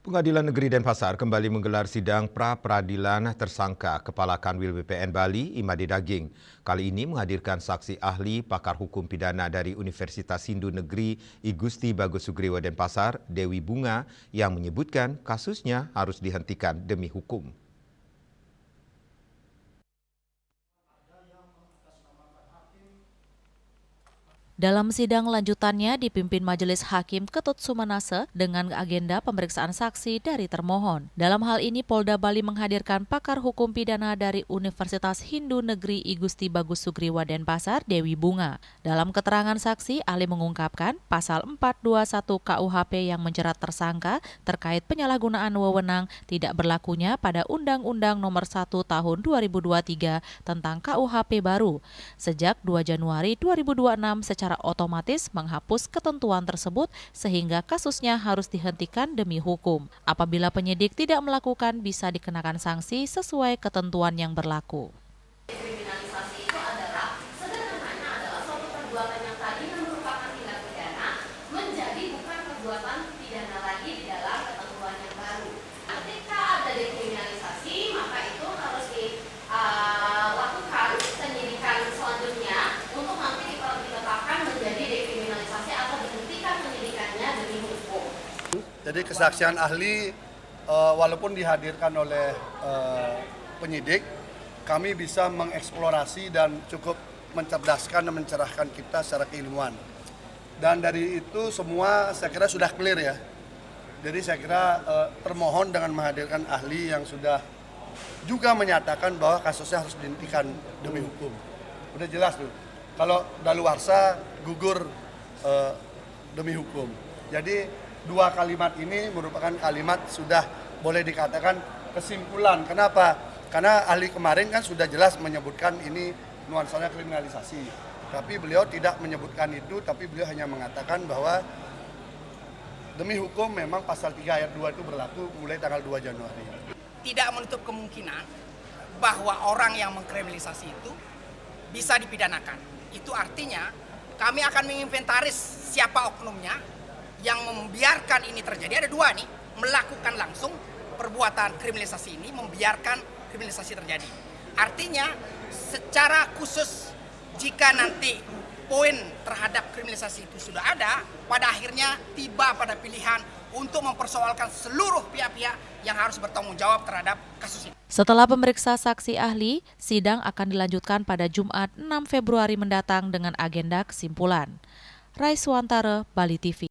Pengadilan Negeri Denpasar kembali menggelar sidang pra-peradilan tersangka Kepala Kanwil BPN Bali, Imade Daging. Kali ini menghadirkan saksi ahli pakar hukum pidana dari Universitas Hindu Negeri I Gusti Bagus Sugriwo Denpasar, Dewi Bunga, yang menyebutkan kasusnya harus dihentikan demi hukum. Dalam sidang lanjutannya dipimpin Majelis Hakim Ketut Sumanase dengan agenda pemeriksaan saksi dari termohon. Dalam hal ini Polda Bali menghadirkan pakar hukum pidana dari Universitas Hindu Negeri I Gusti Bagus Sugriwo Denpasar, Dewi Bunga. Dalam keterangan saksi, ahli mengungkapkan pasal 421 KUHP yang menjerat tersangka terkait penyalahgunaan wewenang tidak berlakunya pada Undang-Undang Nomor 1 Tahun 2023 tentang KUHP baru. Sejak 2 Januari 2026 secara otomatis menghapus ketentuan tersebut sehingga kasusnya harus dihentikan demi hukum. Apabila penyidik tidak melakukan bisa dikenakan sanksi sesuai ketentuan yang berlaku. Kriminalisasi itu adalah sederhananya adalah suatu perbuatan yang tadinya merupakan tindak pidana menjadi bukan perbuatan pidana lagi di dalam ketentuan yang baru. Ketika ada dekriminalisasi maka itu harus dilakukan penyidikan selanjutnya untuk nanti ditetapkan menjadi dekriminalisasi atau dihentikan penyidikannya demi hukum. Jadi kesaksian ahli walaupun dihadirkan oleh penyidik, kami bisa mengeksplorasi dan cukup mencerdaskan dan mencerahkan kita secara keilmuan. Dan dari itu semua saya kira sudah clear ya. Jadi saya kira termohon dengan menghadirkan ahli yang sudah juga menyatakan bahwa kasusnya harus dihentikan demi hukum. Udah jelas tuh. Kalau daluarsa gugur demi hukum. Jadi dua kalimat ini merupakan kalimat sudah boleh dikatakan kesimpulan. Kenapa? Karena ahli kemarin kan sudah jelas menyebutkan ini nuansanya kriminalisasi. Tapi beliau tidak menyebutkan itu, tapi beliau hanya mengatakan bahwa demi hukum memang pasal 3 ayat 2 itu berlaku mulai tanggal 2 Januari. Tidak menutup kemungkinan bahwa orang yang mengkriminalisasi itu bisa dipidanakan. Itu artinya kami akan menginventaris siapa oknumnya yang membiarkan ini terjadi. Ada dua nih, melakukan langsung perbuatan kriminalisasi ini, membiarkan kriminalisasi terjadi. Artinya secara khusus jika nanti poin terhadap kriminalisasi itu sudah ada, pada akhirnya tiba pada pilihan untuk mempersoalkan seluruh pihak-pihak yang harus bertanggung jawab terhadap kasus ini. Setelah pemeriksa saksi ahli, sidang akan dilanjutkan pada Jumat 6 Februari mendatang dengan agenda kesimpulan. Raiswantara, Bali TV.